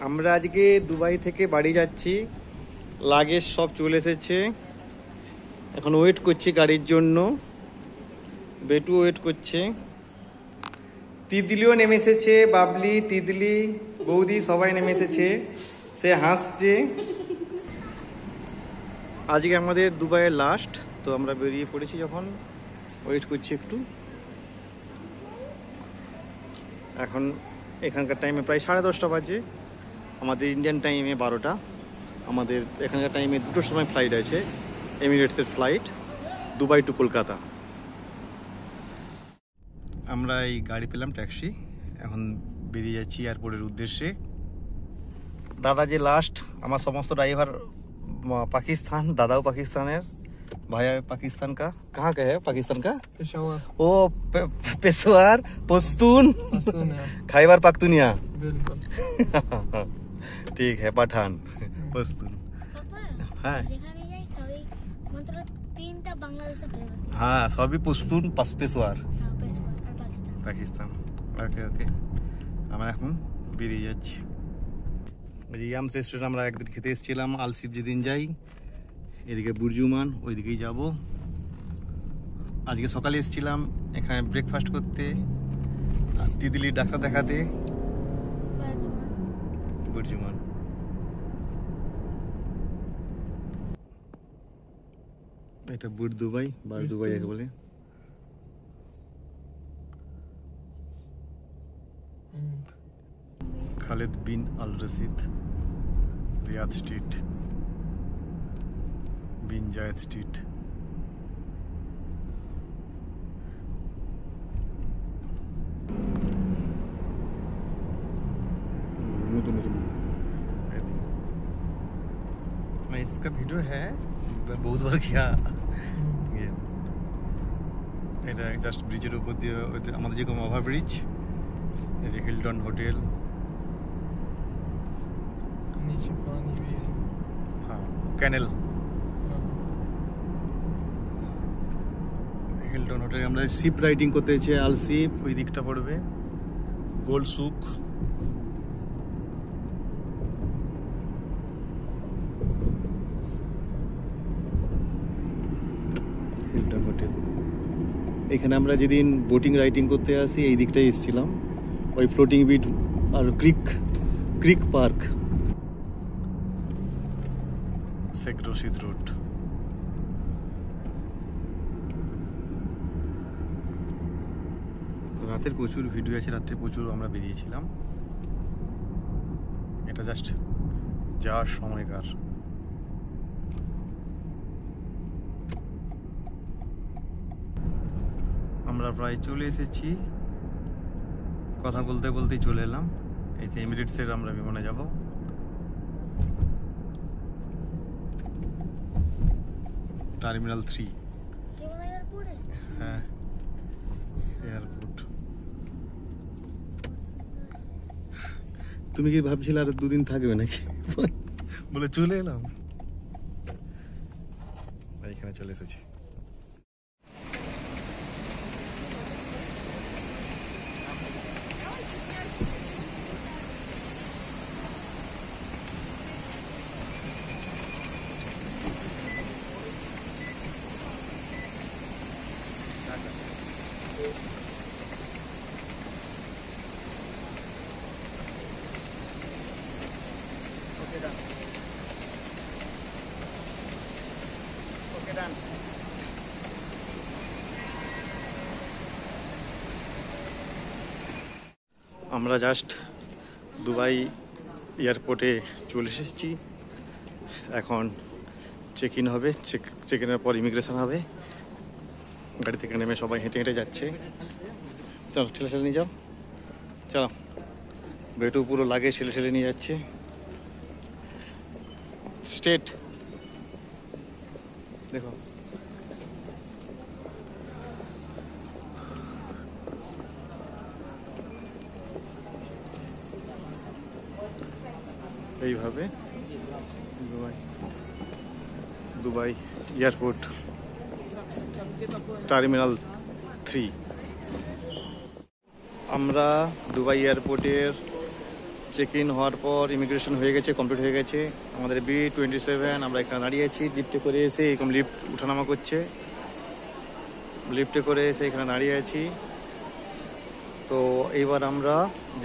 আমরা আজকে দুবাই থেকে বাড়ি যাচ্ছি, লাগেজ সব চলে এসেছে, এখন ওয়েট করছি গাড়ির জন্য। বেটু ওয়েট করছে, তিতলিও নেমে এসেছে, বাবলি, তিতলি, বৌদি সবাই নেমে এসেছে। সে হাসছে। আজকে আমাদের দুবাইয়ের লাস্ট, তো আমরা বেরিয়ে পড়েছি, যখন ওয়েট করছি একটু। এখন এখানকার টাইমে প্রায় 10:30 বাজে, আমাদের ইন্ডিয়ান টাইমে 12টা। আমাদের এখানকার টাইমে 2টোর সময় ফ্লাইট আছে, এমিরেটসের ফ্লাইট দুবাই টু কলকাতা। আমরা এই গাড়ি পেলাম, ট্যাক্সি, এখন বেরিয়ে যাচ্ছি এয়ারপোর্টের উদ্দেশ্যে। দাদা যে লাস্ট, আমার সমস্ত ড্রাইভার पाकिस्तान, दादाओ पाकिस्तान भाया पाकिस्तान का। कहाँ का है पाकिस्तान का? पेशावर। ओ पेशवार, पश्तून, खैबर पख्तूनिया। बिल्कुल। ठीक है, पठान, पश्तून। हाँ हाँ, सभी पश्तून, पेशवार, पाकिस्तान। ओके ओके, আমরা এখন বেরিয়ে যাচ্ছি। ইয়ামস রেস্টুরেন্ট আমরা একদিন খেতে এসেছিলাম, আলসিফ যেদিন যাই। এদিকে বুর্জুমান, ওইদিকেই যাব। আজকে সকালে এসেছিলাম এখানে ব্রেকফাস্ট করতে, তিতলির ডাক্তার দেখাতে। বুর্জুমান এটা বুট দুবাই, বার দুবাই যাকে বলে। খালেদ বিন আল রশিদ, রিয়াদ স্ট্রিট, বিন জায়েদ স্ট্রিট। मैं इसका वीडियो है बहुत बार किया। এটা জাস্ট ব্রিজের উপর দিয়ে আমাদের যেরকম ওভারব্রিজ, এই যে হিলটন হোটেল, नीचे पानी भी है। हाँ, कैनल। Hilton hotel. আমরা শিপ রাইডিং করতে এসেছি, আলসিপ ওই দিকটা পড়বে, গোল সুক। Hilton hotel. এখানে আমরা যেদিন বোটিং রাইডিং করতে আসি এই দিকটাই এসেছিলাম, ওই ফ্লোটিং বিট আর ক্রিক পার্ক। শেখ রশিদ রোড। রাতের প্রচুর ভিডিও আছে, রাত্রে প্রচুর আমরা বেরিয়েছিলাম। এটা জাস্ট যাওয়ার সময়কার। আমরা প্রায় চলে এসেছি, কথা বলতে বলতেই চলে এলাম। এই যে এমিরেটসের আমরা বিমানে যাব। টার্মিনাল 3। হ্যাঁ, এয়ারপোর্ট। তুমি কি ভাবছিলে আর 2 দিন থাকবে নাকি? বলে চলে এলাম, এখানে চলে এসেছি। আমরা জাস্ট দুবাই এয়ারপোর্টে চলে এসেছি। এখন চেক ইন হবে, চেক ইনের পর ইমিগ্রেশন হবে। গাড়ি থেকে নেমে সবাই হেঁটে হেঁটে যাচ্ছে। চলো, ঠেলে নিয়ে যাও, চলো। বেটু পুরো লাগে ঠেলে নিয়ে যাচ্ছে। স্টেট দেখো, এইভাবে দুবাই এয়ারপোর্ট টার্মিনাল 3। আমরা দুবাই এয়ারপোর্টের চেক ইন হওয়ার পর ইমিগ্রেশন হয়ে গেছে, কমপ্লিট হয়ে গেছে। আমাদের B27 আমরা এখানে দাঁড়িয়ে আছি। লিফটে করে এসে এরকম লিফট উঠানামা করছে, লিফটে করে এসে এখানে দাঁড়িয়ে আছি। তো এইবার আমরা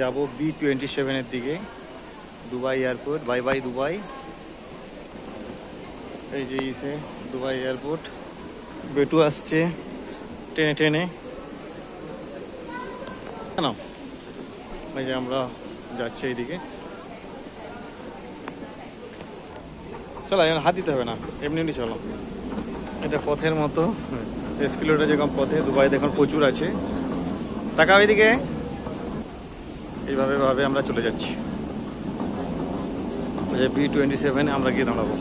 যাব B27 এর দিকে, Dubai airport. By bye Dubai. এই যে ইসে দুবাই এয়ারপোর্ট। বেটু আসছে টেনে টেনে, কেন এই যে আমরা যাচ্ছি এইদিকে। চলো, এখন হাত দিতে হবে না, এমনি এমনি চলো। এটা পথের মতো, এসকিলেটর যেরকম পথে দুবাই দেখুন প্রচুর আছে। তাকাও এইদিকে। এইভাবে ভাবে আমরা চলে যাচ্ছি। B27 আমরা গিয়ে দাঁড়াবো।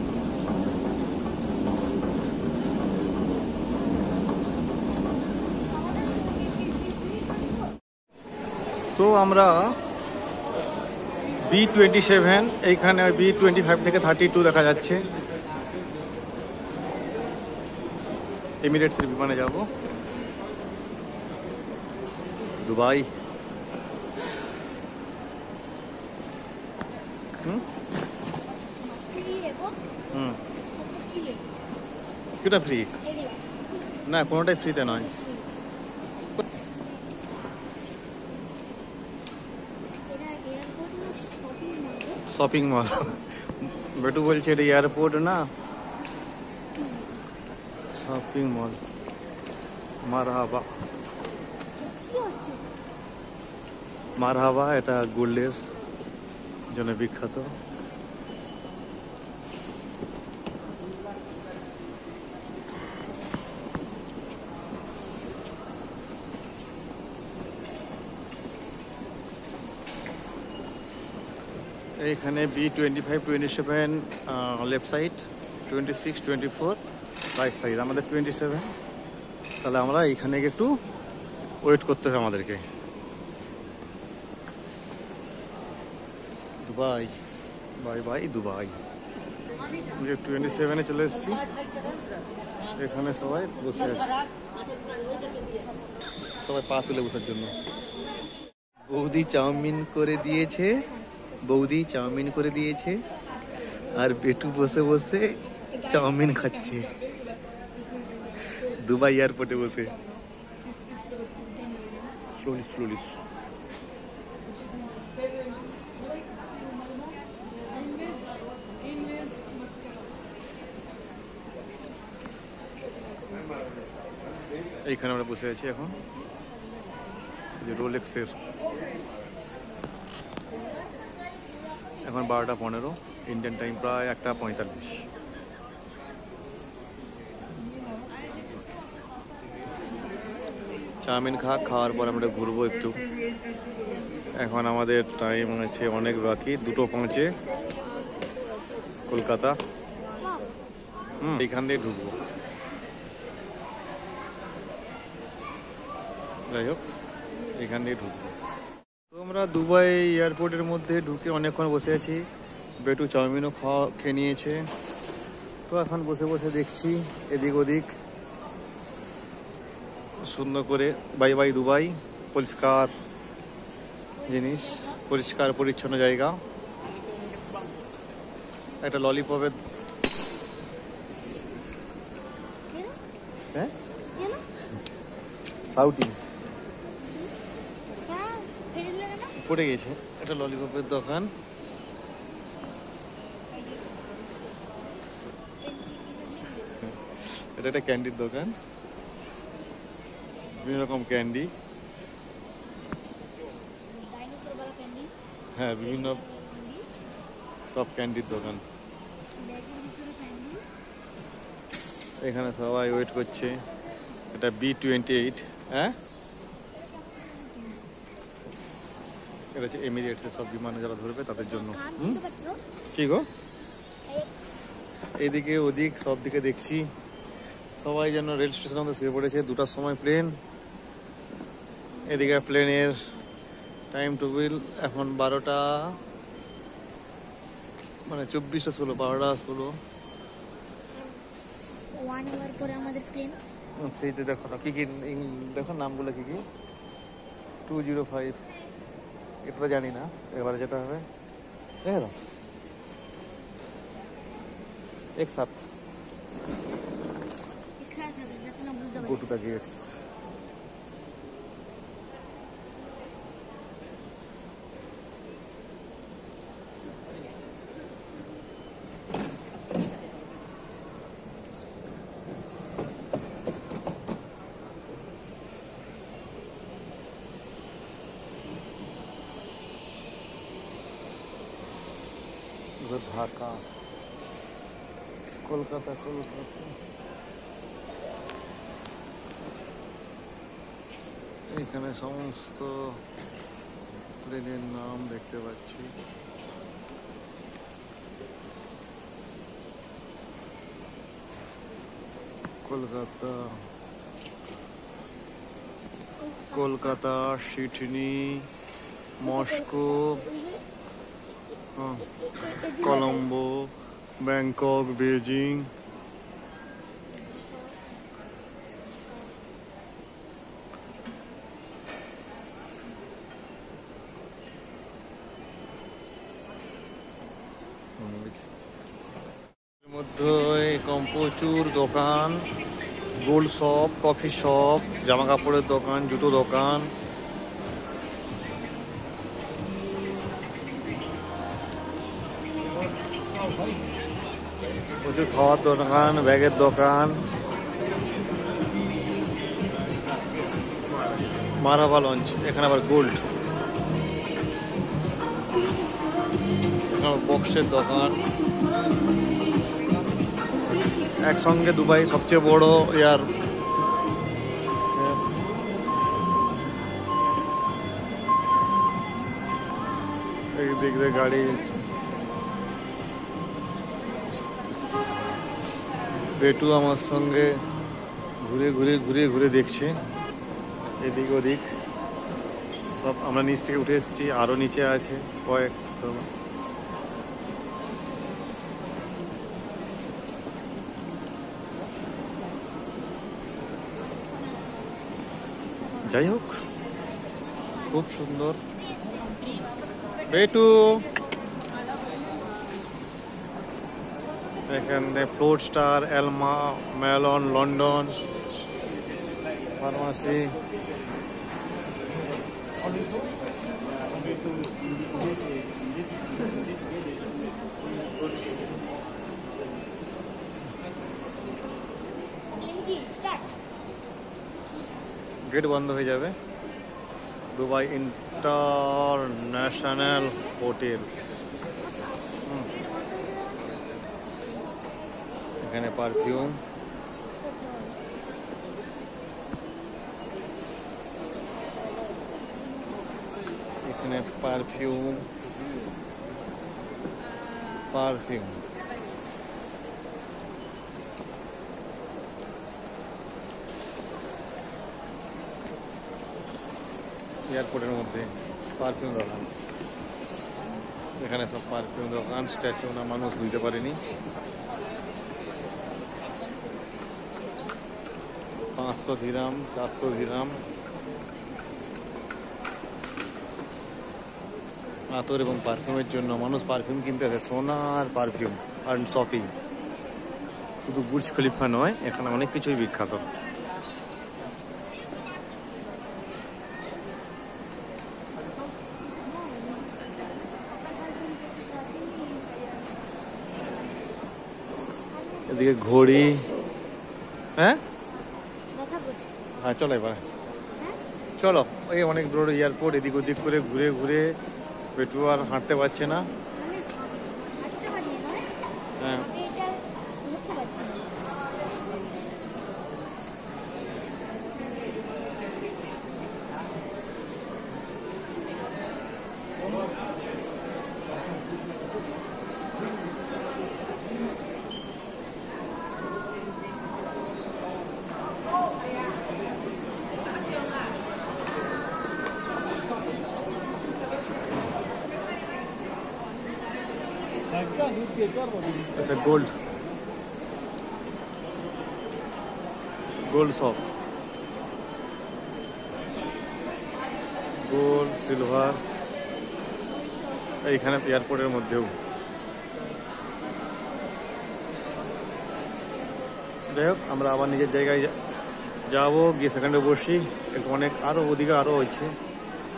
তো আমরা B27, এইখানে B25 থেকে 32 দেখা যাচ্ছে। এমিরেটসের বিমানে যাব দুবাই। কিটা ফ্রি না, কোনোটাই ফ্রিতে নয়। Shopping mall. বেটু বলছে এটা এয়ারপোর্ট না, শপিং মল। মারহাবা মারহাবা, এটা গোল্ডের জন্য বিখ্যাত। এইখানে B25, 27 left side, 26, 24 right side. আমাদের 27। তাহলে আমরা এইখানে একটু ওয়েট করতে হবে আমাদেরকে। Dubai, bye bye Dubai. 27-এ চলে এসেছি। এখানে সবাই বসে আছে, সবাই পা তুলে বসার জন্য। বৌদি চাউমিন করে দিয়েছে, বৌদি চাউমিন করে দিয়েছে, আর বেটু বসে বসে চাউমিন খাচ্ছে দুবাই এয়ারপোর্টে বসে। Slowly slowly. এইখানে আমরা বসে আছি এখন, যে রোলেক্সের। এখন 12টা 15, ইন্ডিয়ান টাইম প্রায় 1টা 45। চাউমিন খাওয়ার পর আমরা ঘুরবো একটু। এখন আমাদের টাইম আছে অনেক বাকি, 2:05 কলকাতা। এইখান দিয়ে ঢুকবো। যাই হোক, এখান দিয়ে ঢুকবো। তো আমরা দুবাই এয়ারপোর্টের মধ্যে ঢুকে অনেকক্ষণ বসে আছি। বেটু চাউমিনও খেয়ে নিয়েছে। তো এখন বসে বসে দেখছি এদিক ওদিক, সুন্দর করে। By bye Dubai. পরিষ্কার জিনিস, পরিষ্কার পরিচ্ছন্ন জায়গা। একটা ললিপপের, হ্যাঁ সাউটি পড়ে গেছে। একটা ললিপপের দোকান। এটা একটা ক্যান্ডির দোকান, বিভিন্ন রকম ক্যান্ডি। হ্যাঁ, বিভিন্ন সব ক্যান্ডির দোকান। এখানে সবাই ওয়েট করছে। এটা B28। হ্যাঁ, এটা হচ্ছে এমিরেটসের সব বিমানে যারা ধরবে তাদের জন্য। কি গো, এদিকে ওদিক সব দিকে দেখছি সবাই যেন রেল স্টেশনের মধ্যে শুয়ে পড়েছে। 2টার সময় প্লেন। এদিকে প্লেনের টাইম টেবিল এখন 12টা, মানে 24:16, 12টা 16। 1 আওয়ার পরে আমাদের প্লেন। আচ্ছা, এই দেখো না কি কি, দেখো নামগুলো কি কি। 205, এটা জানি না, এবারে যেটা হবে एक साथ এখানে থাকবে যাতে না বুঝতে go পারি to the gates. Dhaka Kolkata এখানে সমস্ত ট্রেনের নাম দেখতে পাচ্ছি। Kolkata Sydney Moscow Colombo Bangkok Beijing মধ্যে কম প্রচুর দোকান, গোল্ড শপ, কফি শপ, জামা কাপড়ের দোকান, জুতো দোকান, প্রচুর খাওয়ার দোকান, ব্যাগের দোকান, মারাবা লঞ্চ, এখানে আবার গোল্ড, বক্সের দোকান। একসঙ্গে দুবাই সবচেয়ে বড় এয়ার দিক দিয়ে গাড়ি। পেটু আমার সঙ্গে ঘুরে দেখছে এদিক ওদিক সব। আমরা নিচ থেকে উঠে এসেছি, আরো নিচে আছে কয়েক। যাই হোক, খুব সুন্দর। পেটু এখানে ফ্লোট স্টার, এলমা, মেলন, লন্ডন ফার্মাসি, গেট বন্ধ হয়ে যাবে। দুবাই ইন্টারন্যাশনাল হোটেল, এখানে পারফিউম, এখানে পারফিউম এয়ারপোর্টের মধ্যে পারফিউম দোকান, এখানে সব পারফিউম দোকান। স্ট্যাচু না মানুষ বুঝতে পারেনি। 500 দিরহাম, 400 দিরহাম। আতর এবং পারফিউমের জন্য মানুষ পারফিউম কিনতে আসে। সোনার পারফিউম আর শপিং। শুধু বুর্জ খলিফা নয়, এখানে অনেক কিছুই বিখ্যাত। এদিকে ঘড়ি। হ্যাঁ হ্যাঁ, চলো এবার চলো। এই অনেক বড় এয়ারপোর্ট, এদিক ওদিক করে ঘুরে পেটু আর হাঁটতে পারছে না। হ্যাঁ, अच्छा गोल्ड शॉप, गोल्ड सिल्वर এইখানে এয়ারপোর্টের মধ্যেও। যাই হোক, আমরা আবার নিজের জায়গায় যাবো, গিয়ে সেখানে বসি একটু। অনেক আরও ওদিকে আরও হচ্ছে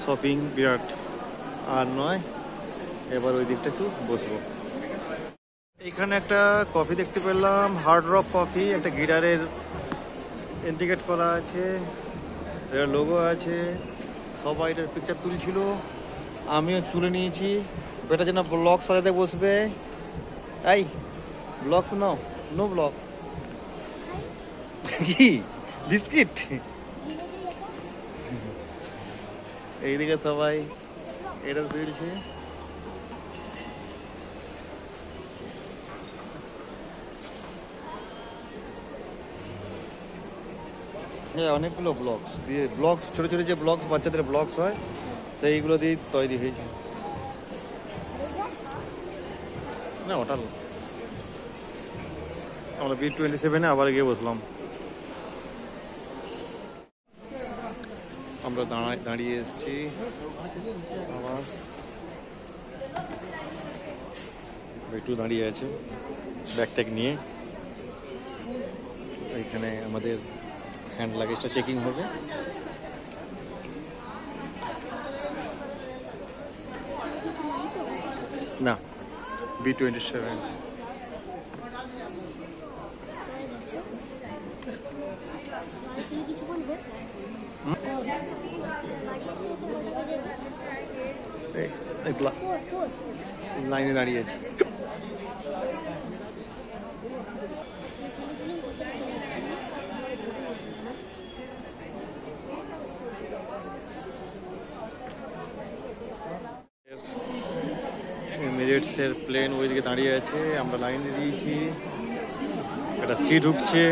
শপিং বিরাট, আর নয় এবার ওই দিকটা একটু বসবো। এখানে একটা কফি দেখতে পেলাম, হার্ড রক কফি, একটা গিটারের ইন্ডিকেট করা আছে, এর লোগো আছে, সবাই এটার পিকচার তুলছিল, আমিও তুলে নিয়েছি। বেটা যেন ব্লগ সাজাতে বসবে, এই ব্লগস নাও, নো ব্লগ। কি বিস্কিট? এইদিকে সবাই এটা তুলছে। হ্যাঁ, অনেকগুলো ব্লগস দিয়ে, ব্লগস ছোটো ছোটো যে ব্লগস, বাচ্চাদের ব্লগস হয়, সেইগুলো দিয়ে তৈরি হয়েছে। না ওটা আমরা B27-এ আবার গিয়ে বসলাম। আমরা দাঁড়িয়ে এসেছি আবার, একটু দাঁড়িয়ে আছে ব্যাগ ট্যাগ নিয়ে। এখানে আমাদের হ্যান্ড লাগেজটা চেকিং হবে। না, B27। কিছু বলবে? লাইনে দাঁড়িয়ে আছে। এমিরেটসের প্লেন ওইদিকে দাঁড়িয়ে আছে, আমরা লাইনে দিয়েছি। একটা সি ঢুকছে,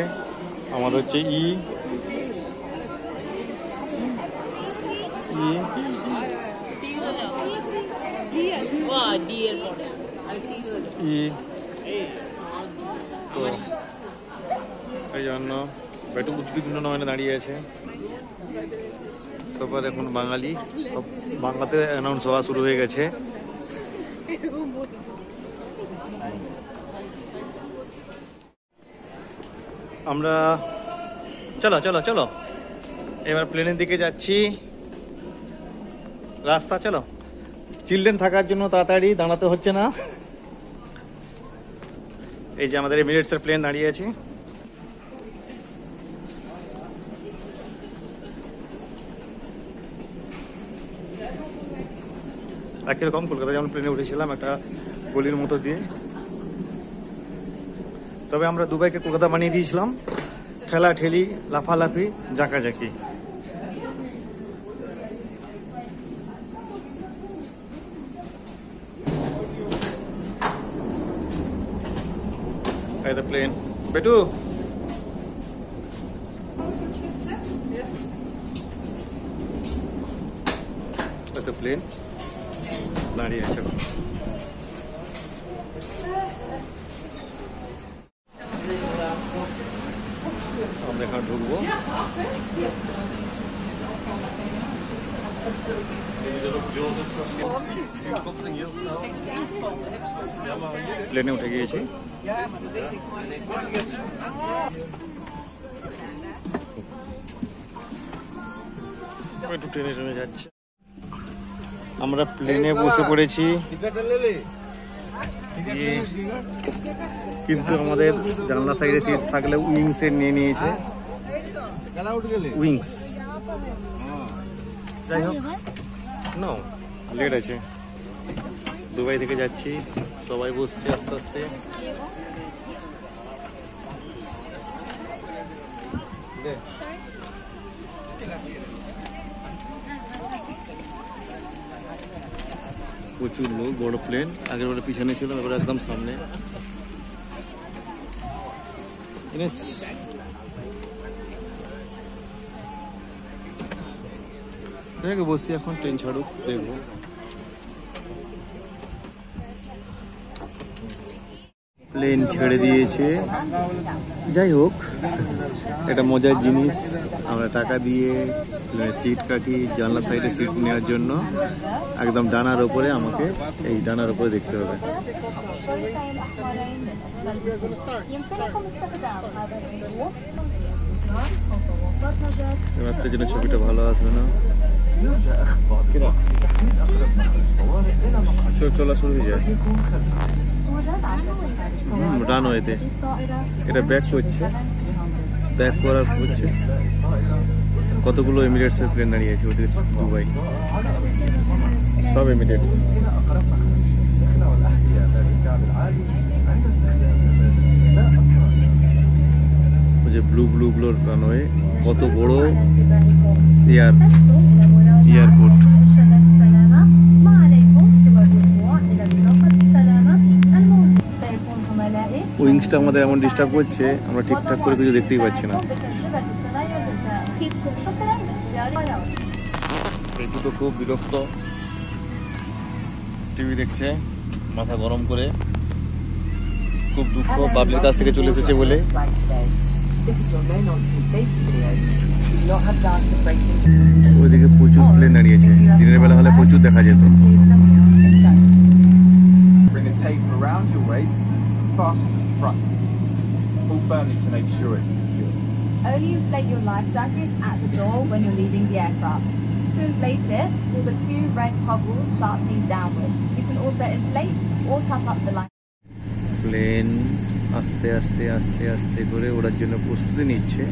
আমার হচ্ছে ই তো সেই জন্য একটু উদ্বিগ্ন নয়নে দাঁড়িয়ে আছে। সবার এখন বাঙালি, সব বাংলাতে অ্যানাউন্স হওয়া শুরু হয়ে গেছে। আমরা চলো চলো চলো এবার প্লেনের দিকে যাচ্ছি। রাস্তা চলো, চিলড্রেন থাকার জন্য তাড়াতাড়ি দাঁড়াতে হচ্ছে না। এই যে আমাদের এমিরেটসের প্লেন দাঁড়িয়ে আছে। একই রকম কলকাতা যেমন প্লেনে উঠেছিলাম একটা গলির মতো দিয়ে, তবে আমরা দুবাইকে কলকাতা বানিয়ে দিয়েছিলাম। ঠেলা ঠেলি, লাফালাফি, জাঁকাজাকি। এই the plane. বেটু the plane দাঁড়িয়ে আছে। আমরা এখানে ঢুকবো। প্লেনে উঠে গিয়েছি। একটু ট্রেনে ট্রেনে যাচ্ছে। আমরা প্লেনে বসে পড়েছি, কিন্তু আমাদের জানলা সাইডে সিট থাকলে উইংস এর নিয়ে নিয়েছে। উইংস যাই হোক, না লেট আছে। দুবাই থেকে যাচ্ছি, সবাই বসছে আস্তে আস্তে। প্রচুর লোক, বড় প্লেন, আগের বড় পিছনে ছিল, এবার একদম সামনে। বসছি এখন, ট্রেন ছাড়ুক দেখবো। প্লেন ছেড়ে দিয়েছে। যাই হোক, এটা মজার জিনিস। আমরা টাকা দিয়ে প্লেনের টিকিট কাটি জানলা সাইডে সিট নেওয়ার জন্য। একদম ডানার ওপরে, আমাকে এই ডানার ওপরে দেখতে হবে। রাত্রের জন্য ছবিটা ভালো আসবে না। চলা শুরু হয়ে যায় রানওয়েতে। এটা ব্যাক করছে, ব্যাক করার হচ্ছে। কতগুলো এমিরেটসের প্লেন দাঁড়িয়ে আছে ওদিকে, দুবাই, সব এমিরেটস। ওই যে ব্লু গুলো রানওয়ে, কত বড় এয়ারপোর্ট। উইংসটা আমাদের এমন ডিস্টার্ব করছে, আমরা ঠিকঠাক করে কিছু দেখতেই পাচ্ছি না। এই দুটো খুব বিরক্ত, টিভি দেখছে মাথা গরম করে। খুব দুঃখ, বাবলির কাছ থেকে চলে এসেছে বলে। ওইদিকে প্রচুর প্লেন দাঁড়িয়েছে, দিনের বেলা হলে প্রচুর দেখা যেত। Only inflate your life jacket at the door when you're leaving the aircraft. To inflate it, pull the two red toggles sharply downwards. You can also inflate or tuck up the line. Plane আস্তে আস্তে আস্তে আস্তে করে ওড়ার জন্য প্রস্তুতি নিচ্ছে।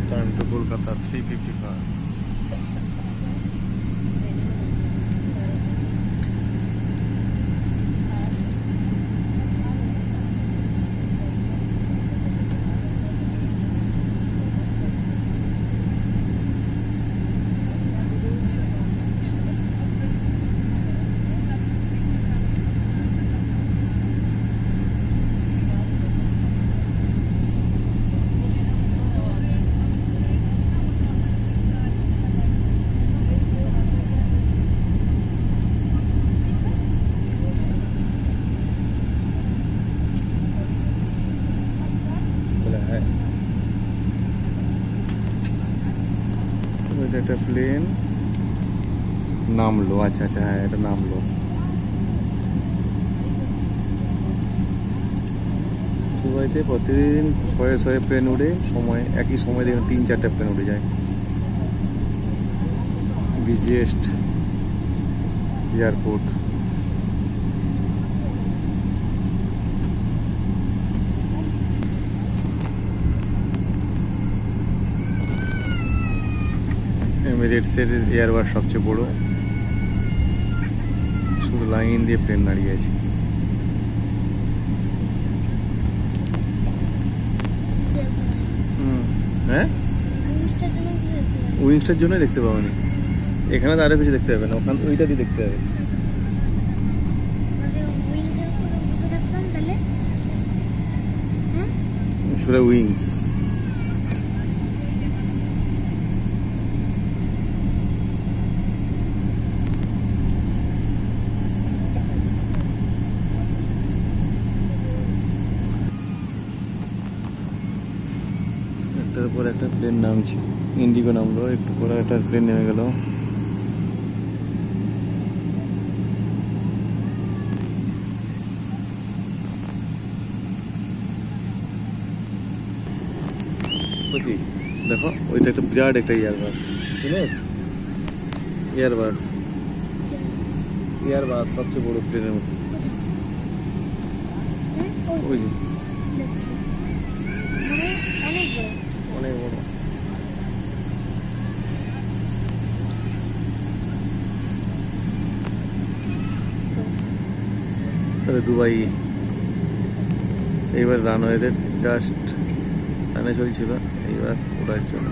Time to Kolkata 3:55। একটা প্লেন নামলো। আচ্ছা আচ্ছা, হ্যাঁ এটা নামলো। দুবাইতে প্রতিদিন শয়ে শয়ে প্লেন উড়ে, সময় একই সময় দেখুন 3-4টা প্লেন উড়ে যায়। Busiest airport. এমিরেটসের এয়ারবাস সবচেয়ে বড়, শুধু লাইন দিয়ে প্লেন দাঁড়িয়ে আছে। হ্যাঁ, উইংসটার জন্য দেখতে পাবেনি, এখানে তো আরো কিছু দেখতে পাবে না, ওখানে ওইটা দিয়ে দেখতে হবে। শুধু উইংস। একটার পর একটা প্লেন নামছে, ইন্ডিগো নামলো, একটু পরে একটা প্লেন নেমে গেল। দেখো ওইটা একটা বিরাট একটা এয়ারবাস, এয়ারবাস এয়ারবাস সবচেয়ে বড় প্লেনের মতো। ওই যে অনেক বড়। দুবাই এইবার রানওয়েতে জাস্ট টানে চলছিল, এইবার ওড়ার জন্য।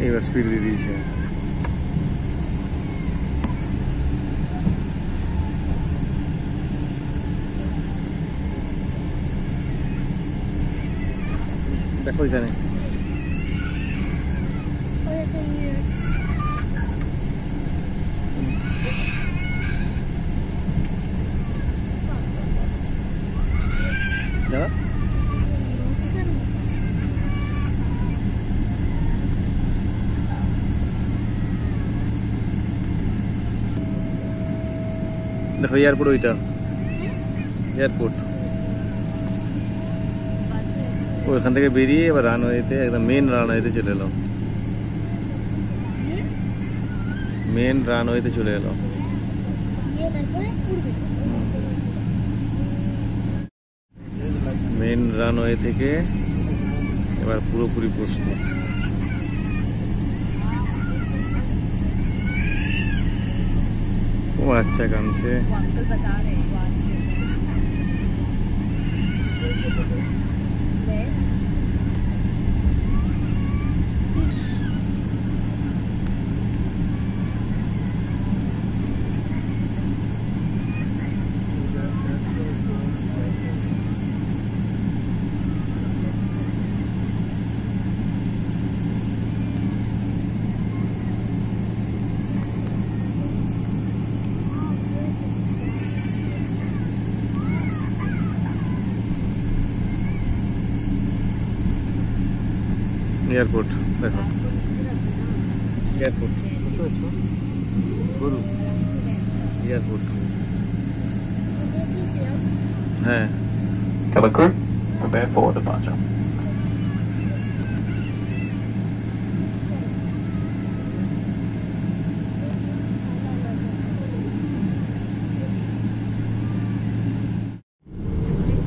এবার স্পিড দিয়ে দিয়েছে। দেখো এখানে ওই একটা ইউনিট যারা দেখো এয়ারপোর্ট, ওইটা এয়ারপোর্ট। ওইখান থেকে বেরিয়ে এবার রানওয়েতে একদম মেন রানওয়েতে চলে এলাম, মেন রানওয়েতে চলে এলাম। তারপরে উড়বে। মেন রানওয়ে থেকে এবার পুরোপুরি প্রস্তুত। ও আচ্ছা কামছে। এয়ারপোর্ট দেখো, এয়ারপোর্ট এয়ারপোর্ট। হ্যাঁ Hello crew, prepare for departure.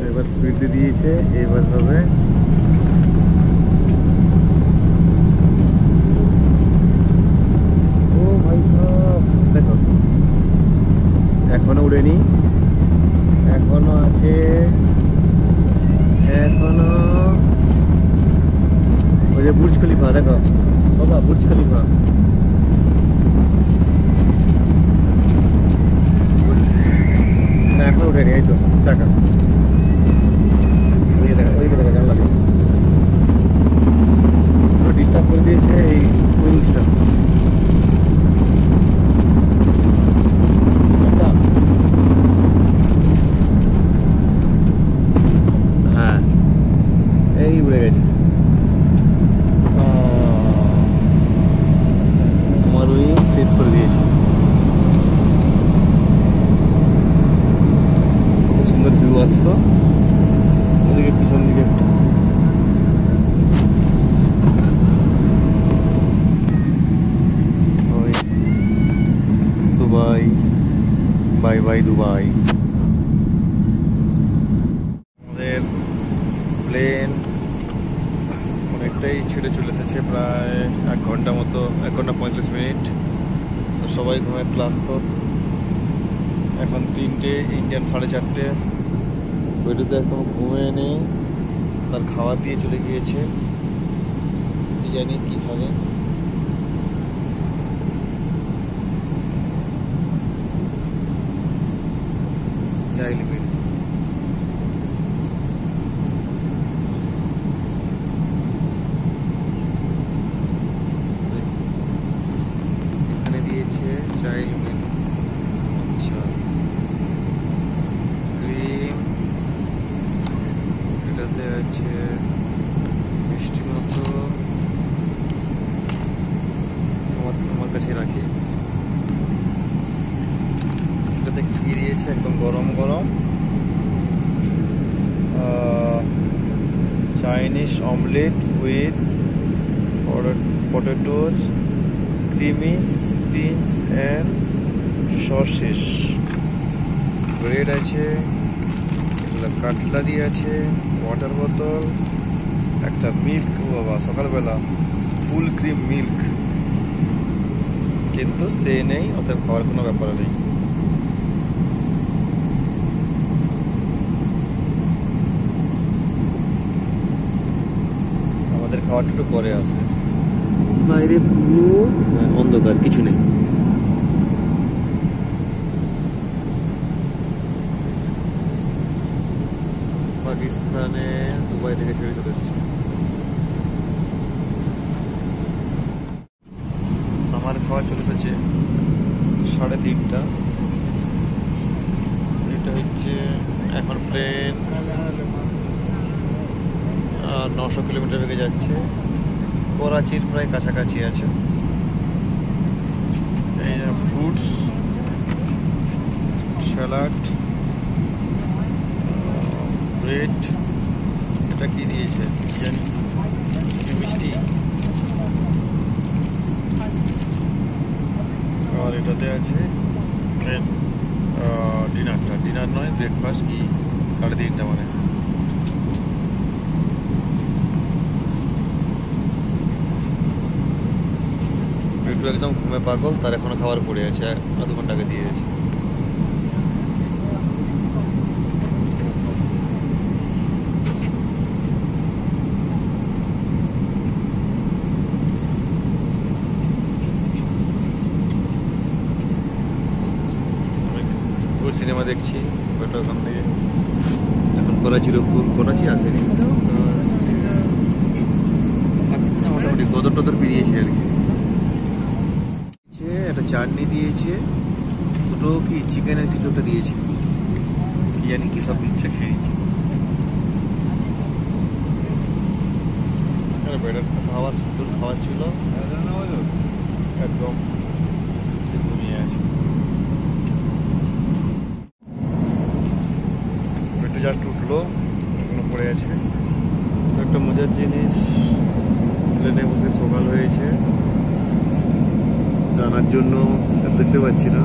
এবার স্পিড দিয়ে দিয়েছে, এবার হবে ও ভাই সব দেখো, এখনো উড়েনি, এখনো আছে, এখনো ওই যে বুর্জ খলিফা দেখো বাবা, বুর্জ খলিফা না এখনো উঠেনি, এই তো চাকা ওইদিকে দেখা জানলা দিয়ে পুরো ডিস্টার্ব করে দিয়েছে এই উইংসটা। হ্যাঁ এই উড়ে গেছে, আমার উইং শেষ করে দিয়েছে। কত সুন্দর ভিউ আসতো ওদিকে, পিছন দিকে ওই দুবাই, বাই বাই দুবাই। আমাদের প্লেন অনেকটাই ছেড়ে চলে এসেছে, প্রায় 1 ঘন্টা মতো, 1 ঘন্টা 35 মিনিট। তো সবাই ঘুমে ক্লান্ত। এখন 3টে, ইন্ডিয়ান 4:30। বেডুতে একদম ঘুমিয়ে নেই, তার খাবার দিয়ে চলে গিয়েছে, কি জানি কি খাবে। চাইল মিল এখানে দিয়েছে, চাইল মিল। আচ্ছা ক্রিম, এটাতে আছে মিষ্টি মতো, আমার কাছে রাখি। এটাতে কি দিয়েছে, একদম গরম গরম Chinese omelette with potatoes, creamy springs and sausages. Bread আছে, কাটলারি আছে, ওয়াটার বোতল, একটা মিল্ক। বাবা সকালবেলা ফুল ক্রিম মিল্ক, কিন্তু সে নেই, অতএব খাওয়ার কোনো ব্যাপার নেই। আমাদের খাওয়ারটা একটু পরে আসবে। বাইরে পুরো অন্ধকার, কিছু নেই। পাকিস্তানে দুবাই থেকে ছেড়ে চলে এসেছে। আমার খাওয়া চলে এসেছে 3:30। এটা হচ্ছে এখন প্লেন 900 কিলোমিটার বেগে যাচ্ছে, করাচির প্রায় কাছাকাছি আছে। এই ফ্রুটস, স্যালাড, ব্রেড, এটা কি দিয়েছে জানি, মিষ্টি। আর এটাতে আছে ডিনার নয়, ব্রেকফাস্ট কি 3:30 মানে। একটু একদম ঘুমে পাগল, তার এখনো খাবার পড়ে আছে, 2 ঘন্টা আগে দিয়ে গেছে। সিনেমা দেখছি ওটা ওখান থেকে। এখন করাচির উপর, করাচি আসেনি, পাকিস্তানে মোটামুটি গদর টদর পেরিয়েছে আর কি। একটা চাটনি দিয়েছে, দুটো কি চিকেনের কিছু একটা দিয়েছে, কি জানি কি সব ইচ্ছা খেয়েছি। বেটার খাবার সুন্দর খাবার ছিল, একদম ঘুমিয়ে আছে। জাস্ট উঠলো, এখনো পড়ে আছে। একটা মজার জিনিস, প্লেনে বসে সকাল হয়েছে, জানার জন্য দেখতে পাচ্ছি না,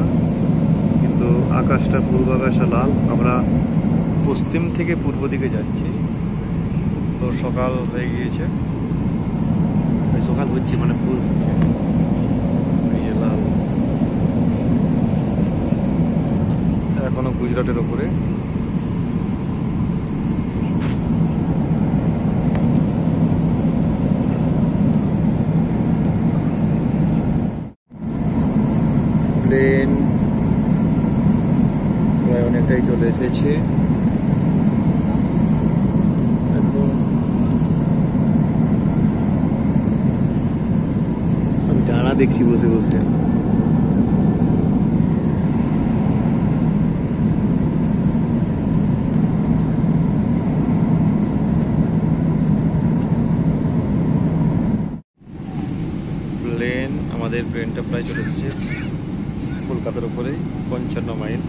কিন্তু আকাশটা পূর্বাকাশটা লাল। আমরা পশ্চিম থেকে পূর্ব দিকে যাচ্ছি, তো সকাল হয়ে গিয়েছে, সকাল হচ্ছে মানে ভোর হচ্ছে, লাল। এখনো গুজরাটের ওপরে। প্লেন প্রায় অনেকটাই চলে এসেছে। আমি ডানা দেখছি বসে বসে। প্লেন, আমাদের প্লেনটা প্রায় চলে এসেছে কলকাতার উপরে, 55 মাইল।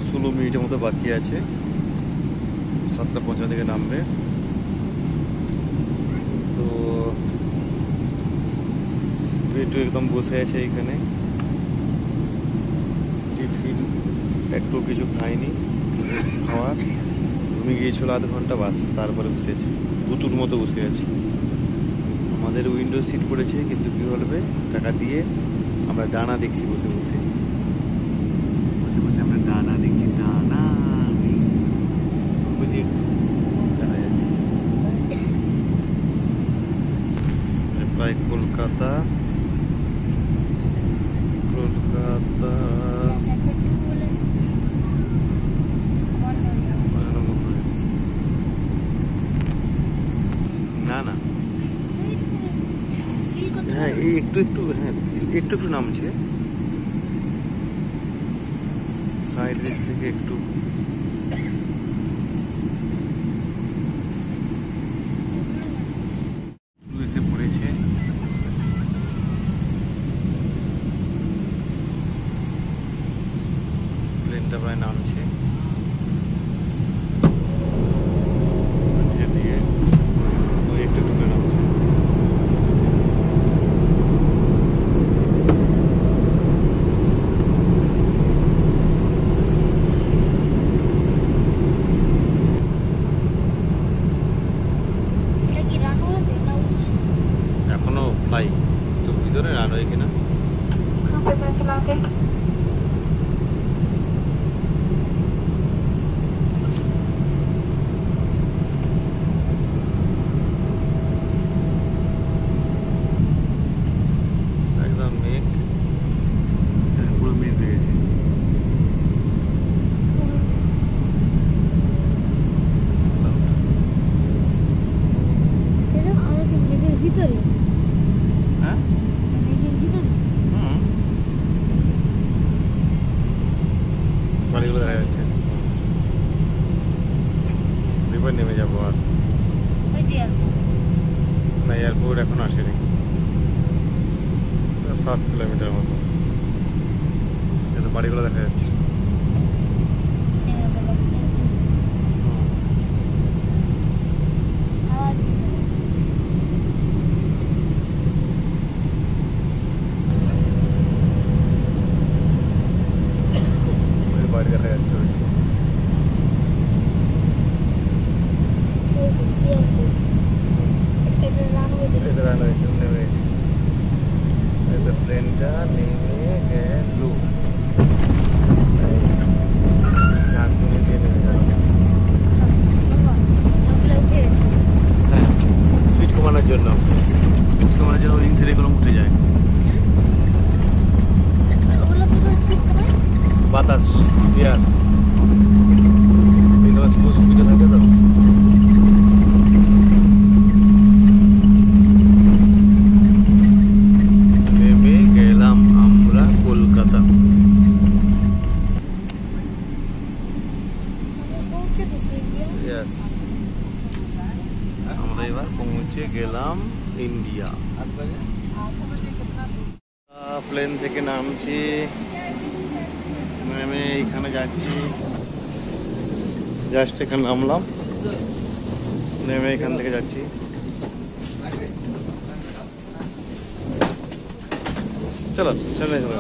16 মিনিটের মতো বাকি আছে, 7:55 থেকে নামবে। তো একটু একদম বসে আছে এখানে, টিফিন একটু কিছু খাইনি, খাওয়ার ঘুমিয়ে গিয়েছিল 1/2 ঘন্টা, বাস তারপরে বসেছে, বুতুর মতো বসে আছে। আমাদের উইন্ডো সিট পড়েছে, কিন্তু কি বলবে, টাকা দিয়ে আমরা ডানা দেখছি বসে বসে আমরা ডানা দেখছি। ডানা দেখা যাচ্ছে প্রায় কলকাতা। না না, হ্যাঁ এই একটু একটু, হ্যাঁ একটু একটু নামছে, সাইড রেস থেকে একটু। এসে পড়েছে, প্লেনটা প্রায় নামছে। একটু একটু করে নামছে। এখনো ফ্লাই তো ভিতরে রানওয়ে কিনা। হ্যাঁ বাড়িগুলো দেখা যাচ্ছে। এবার নেমে যাবো আর না, এয়ারপোর্ট এখন আসেনি, 7 কিলোমিটার মতো। বাড়িগুলো দেখা যাচ্ছে। বাড়ি দেখা যাচ্ছে ওই নেমে গেছে, প্লেনটা নেমে গেল, 4 মিনিট নেমে গেল। হ্যাঁ, স্পিড কমানোর জন্য উইং সেরে এগুলো উঠে যায়, বাতাস এয়ার স্লো স্পিডে থাকে তো। নেমে গেলাম আমরা কলকাতা। Yes. আমরা এবার পৌঁছে গেলাম ইন্ডিয়া। প্লেন থেকে নামছি, নেমে এইখানে যাচ্ছি, জাস্ট এখানে নামলাম, নেমে এখান থেকে যাচ্ছি। চলো চলে চলো।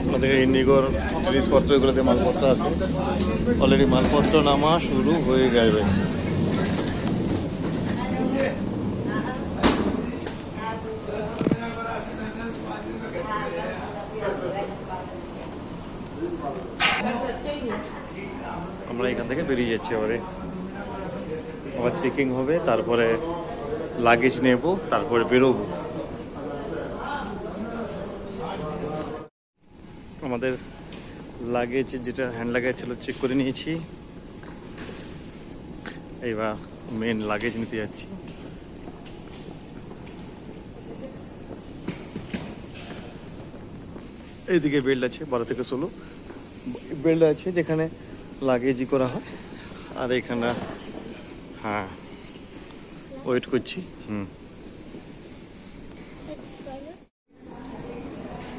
আমাদের ইন্ডিগোর জিনিসপত্র এগুলোতে মালপত্র আছে, অলরেডি মালপত্র নামা শুরু হয়ে যাবে। আমরা এখান থেকে বেরিয়ে যাচ্ছি, আবার চেকিং হবে, তারপরে লাগেজ নেব, তারপরে বেরোবো। আমাদের লাগেজ, যেটা হ্যান্ড লাগেজ ছিল, চেক করে নিয়েছি। এইবার মেন লাগেজ নিতে যাচ্ছি। এইদিকে বেল্ট আছে, 12 থেকে 16 বেল্ট আছে, যেখানে লাগেজই করা হয়। আর এখানে হ্যাঁ ওয়েট করছি।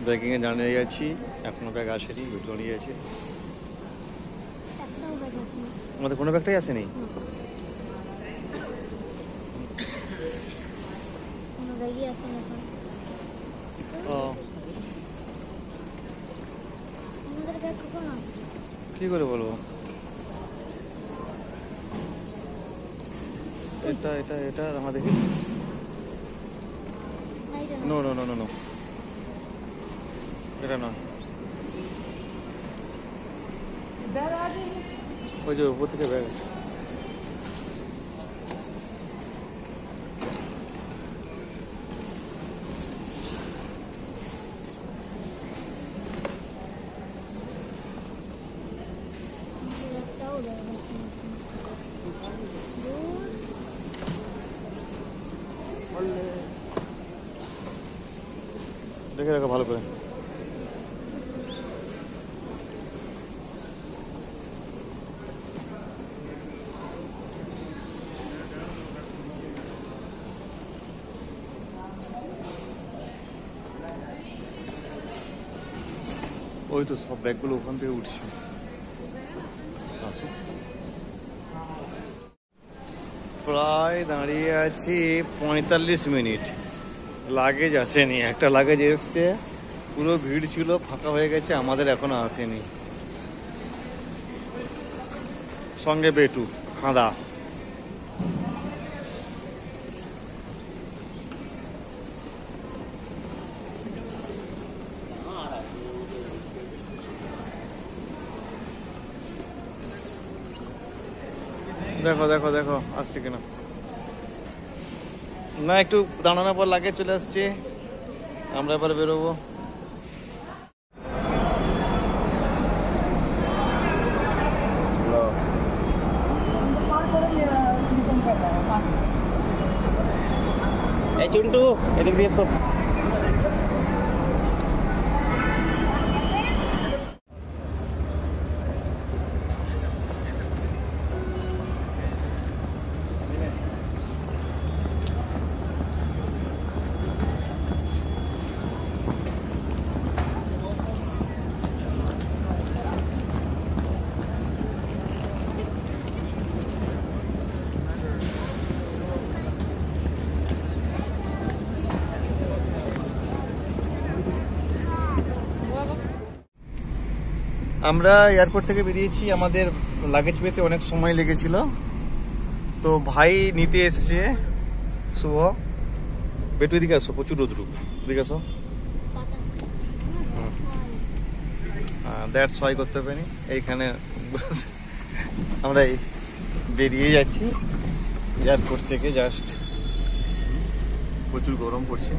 ব্যাগিংয়ে দাঁড়িয়ে যাচ্ছি, এখনো ব্যাগ আসেনি, দাঁড়িয়ে আছে। আমাদের কোনো ব্যাগটাই আসেনি। কি করে বলবো? এটা এটা এটা আমার দেখি। No no no no no, এটা না, ওই যে উপর থেকে ব্যাগ। দেখে রাখো ভালো করে। ওই তো সব ব্যাগগুলো ওখান থেকে উঠছে। প্রায় দাঁড়িয়ে আছি 45 মিনিট, লাগেজ আসেনি। একটা লাগেজ এসছে, পুরো ভিড় ছিল, ফাঁকা হয়ে গেছে, আমাদের এখনো আসেনি। সঙ্গে বেটু খাঁদা। দেখো দেখো দেখো আসছে কিনা না, একটু দাঁড়ানোর পর লাগে চলে আসছে। আমরা এবার বেরোবো। এই চুন্টু এদিক দিয়ে এসো। আমরা এয়ারপোর্ট থেকে বেরিয়েছি, আমাদের লাগেজ পেতে অনেক সময় লেগেছিল, তো ভাই নিতে এসছে। শুভ, বেটু এদিকে আসো, প্রচুর রোদ্রু, এদিকে আসো। বাতাস করছে দ্যাট ছয় করতে পারিনি এইখানে বসে। আমরা বেরিয়ে যাচ্ছি এয়ারপোর্ট থেকে, জাস্ট প্রচুর গরম পড়ছে।